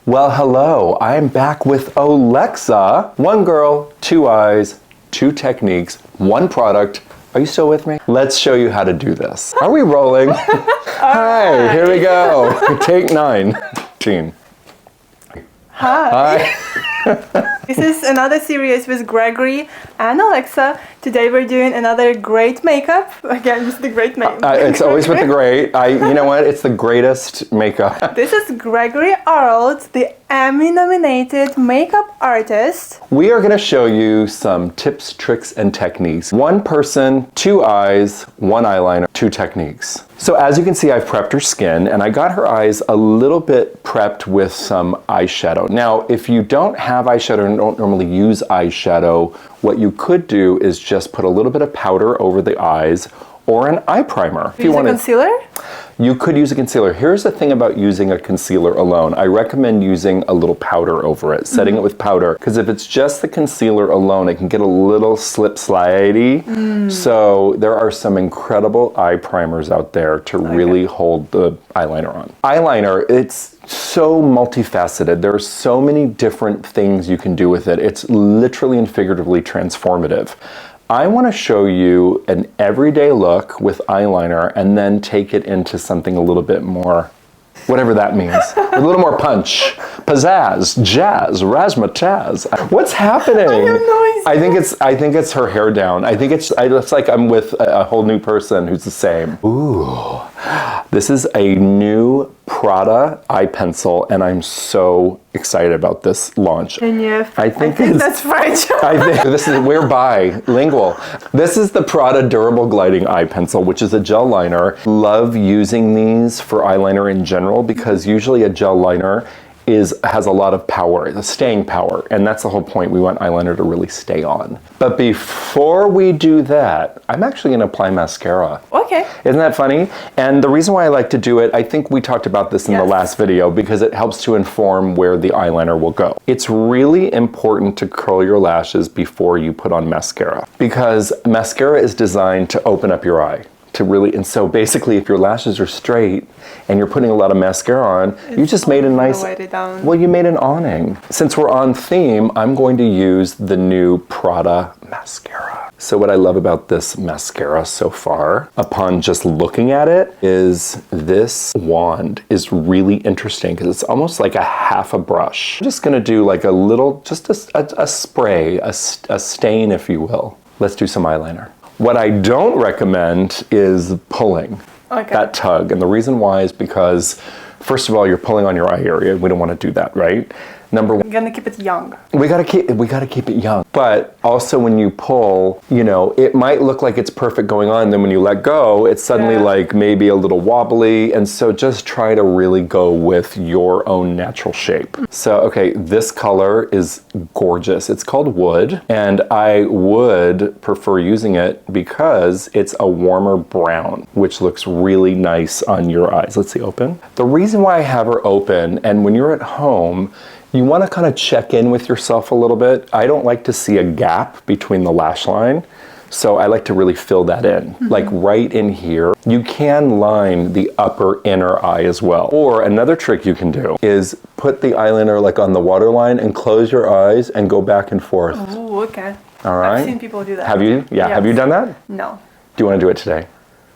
Well, hello, I'm back with Oleksa. One girl, two eyes, two techniques, one product. Are you still with me? Let's show you how to do this. Are we rolling? Hi, here we go. Take 19. Hi. Hi. This is another series with Gregory and Oleksa. Today we're doing another great makeup. Again, this is the great makeup. It's always with the great. You know what? It's the greatest makeup. This is Gregory Arnold, the Emmy-nominated makeup artist. We are going to show you some tips, tricks, and techniques. One person, two eyes, one eyeliner, two techniques. So as you can see, I've prepped her skin and I got her eyes a little bit prepped with some eyeshadow. Now, if you don't have eyeshadow and don't normally use eyeshadow, what you could do is just put a little bit of powder over the eyes or an eye primer. If you want a concealer? You could use a concealer. Here's the thing about using a concealer alone. I recommend using a little powder over it, setting it with powder, because if it's just the concealer alone, it can get a little slip-slidey. So there are some incredible eye primers out there to really hold the eyeliner on. Eyeliner, it's so multifaceted. There are so many different things you can do with it. It's literally and figuratively transformative. I want to show you an everyday look with eyeliner and then take it into something a little bit more, whatever that means. A little more punch, pizzazz, jazz, razzmatazz. What's happening? I have no idea. I think it's her hair down. I think it's like I'm with a whole new person who's the same. Ooh, this is a new Prada eye pencil, and I'm so excited about this launch. And yeah, I think that's French. I think this is, we're bilingual. This is the Prada Durable Gliding Eye Pencil, which is a gel liner. Love using these for eyeliner in general because usually a gel liner has a lot of power, the staying power, and that's the whole point. We want eyeliner to really stay on. But before we do that, I'm actually going to apply mascara. Okay. Isn't that funny? And the reason why I like to do it, I think we talked about this in the last video, because it helps to inform where the eyeliner will go. It's really important to curl your lashes before you put on mascara, because mascara is designed to open up your eye. And so basically, if your lashes are straight and you're putting a lot of mascara on, you just made a nice, well, you made an awning. Since we're on theme, I'm going to use the new Prada mascara. So what I love about this mascara so far, upon just looking at it, is this wand is really interesting because it's almost like a half a brush. I'm just gonna do like a little, just a spray, a stain, if you will. Let's do some eyeliner. What I don't recommend is pulling that tug. And the reason why is because, first of all, you're pulling on your eye area. We don't want to do that, right? Number one. We're gonna keep it young. We gotta keep it young. But also when you pull, you know, it might look like it's perfect going on, and then when you let go, it's suddenly like maybe a little wobbly. And so just try to really go with your own natural shape. So, okay, this color is gorgeous. It's called Wood, and I would prefer using it because it's a warmer brown, which looks really nice on your eyes. Let's see, open. The reason why I have her open, and when you're at home, you want to kind of check in with yourself a little bit. I don't like to see a gap between the lash line, so I like to really fill that in, like right in here. You can line the upper inner eye as well. Or another trick you can do is put the eyeliner like on the waterline and close your eyes and go back and forth. Oh, okay. All right. I've seen people do that. Have you? Yeah. Yes. Have you done that? No. Do you want to do it today?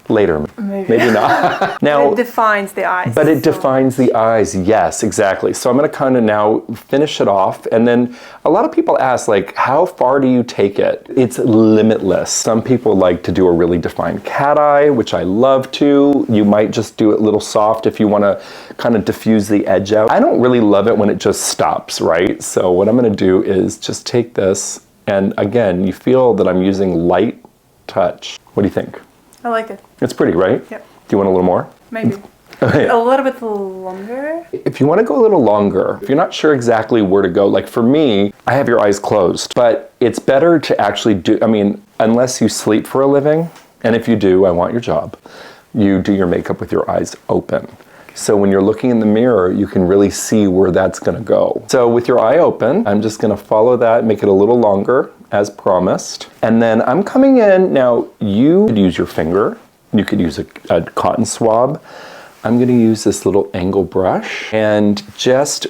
Later. Maybe not. Now, but it defines the eyes. But it defines the eyes, yes, exactly. So I'm going to kind of now finish it off. And then a lot of people ask, like, how far do you take it? It's limitless. Some people like to do a really defined cat eye, which I love to. You might just do it a little soft if you want to kind of diffuse the edge out. I don't really love it when it just stops, right? So what I'm going to do is just take this. And again, you feel that I'm using light touch. What do you think? I like it. It's pretty, right? Yep. Do you want a little more? Maybe. Okay. A little bit longer. If you want to go a little longer, if you're not sure exactly where to go, like for me, I have your eyes closed, but it's better to actually do, I mean, unless you sleep for a living, and if you do, I want your job, you do your makeup with your eyes open. So when you're looking in the mirror, you can really see where that's going to go. So with your eye open, I'm just going to follow that, make it a little longer as promised. And then I'm coming in. Now you could use your finger. You could use a cotton swab. I'm going to use this little angle brush and just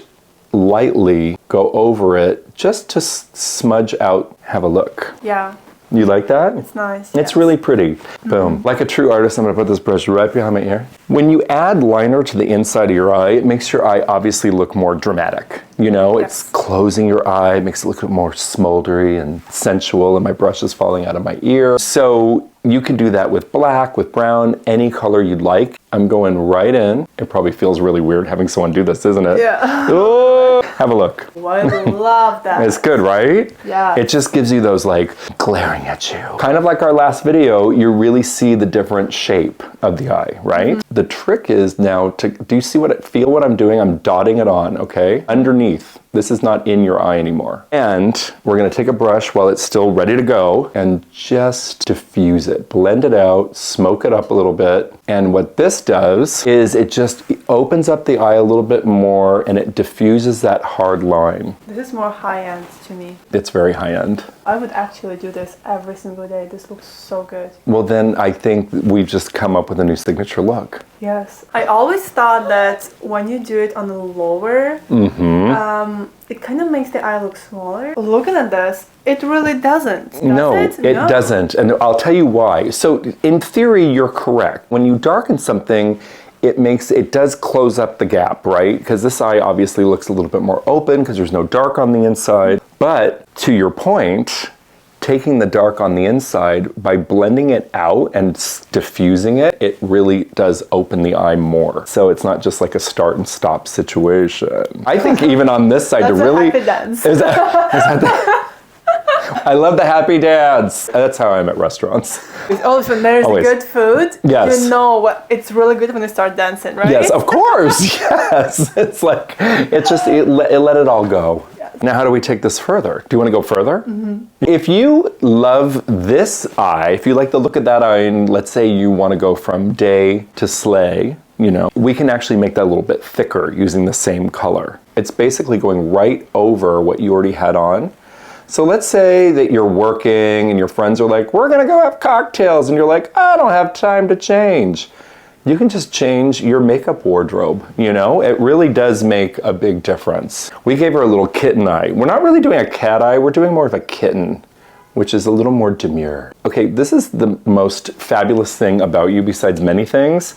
lightly go over it just to smudge out. Have a look. Yeah. You like that? It's nice. It's really pretty. Boom. Like a true artist, I'm gonna put this brush right behind my ear. When you add liner to the inside of your eye, it makes your eye obviously look more dramatic. You know, it's closing your eye, it makes it look more smoldery and sensual, and my brush is falling out of my ear. So you can do that with black, with brown, any color you'd like. I'm going right in. It probably feels really weird having someone do this, isn't it? Yeah. Oh, have a look. Oh, I love that. It's good, right? Yeah. It just gives you those like glaring at you. Kind of like our last video, you really see the different shape of the eye, right? The trick is now to, do you see feel what I'm doing? I'm dotting it on, okay? Underneath. This is not in your eye anymore. And we're gonna take a brush while it's still ready to go and just diffuse it. Blend it out, smoke it up a little bit. And what this does is it just opens up the eye a little bit more and it diffuses that hard line. This is more high-end to me. It's very high-end. I would actually do this every single day. This looks so good. Well, then I think we've just come up with a new signature look. Yes. I always thought that when you do it on the lower, it kind of makes the eye look smaller. Looking at this, it really doesn't. Does it doesn't. And I'll tell you why. So in theory, you're correct. When you darken something, it does close up the gap, right? Because this eye obviously looks a little bit more open because there's no dark on the inside. But to your point, taking the dark on the inside, by blending it out and diffusing it, it really does open the eye more. So it's not just like a start and stop situation. I think even on this side to really... Happy dance. Is that I love the happy dance. That's how I'm at restaurants. Also, when there's good food, yes. You know it's really good when you start dancing, right? Yes, of course. Yes. It's like, it let it all go. Yes. Now, how do we take this further? Do you want to go further? If you love this eye, if you like the look of that eye, and let's say you want to go from day to slay, you know, we can actually make that a little bit thicker using the same color. It's basically going right over what you already had on. So let's say that you're working and your friends are like, we're gonna go have cocktails, and you're like, I don't have time to change. You can just change your makeup wardrobe, you know? It really does make a big difference. We gave her a little kitten eye. We're not really doing a cat eye, we're doing more of a kitten, which is a little more demure. Okay, this is the most fabulous thing about you besides many things.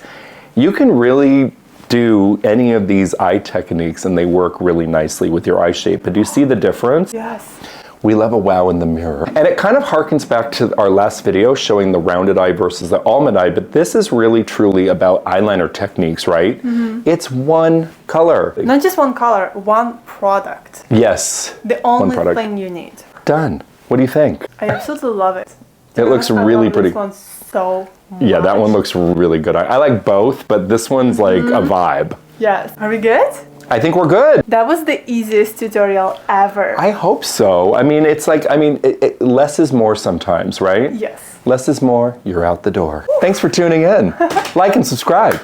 You can really do any of these eye techniques and they work really nicely with your eye shape. But do you see the difference? Yes. We love a wow in the mirror. And it kind of harkens back to our last video showing the rounded eye versus the almond eye, but this is really truly about eyeliner techniques, right? It's one color. Not just one color, one product. Yes. The only thing you need. Done. What do you think? I absolutely love it. It looks really pretty. This one's so much. Yeah, that one looks really good. I like both, but this one's like a vibe. Yes. Are we good? I think we're good. That was the easiest tutorial ever. I hope so. I mean, it's like, less is more sometimes, right? Yes. Less is more, you're out the door. Thanks for tuning in. Like and subscribe.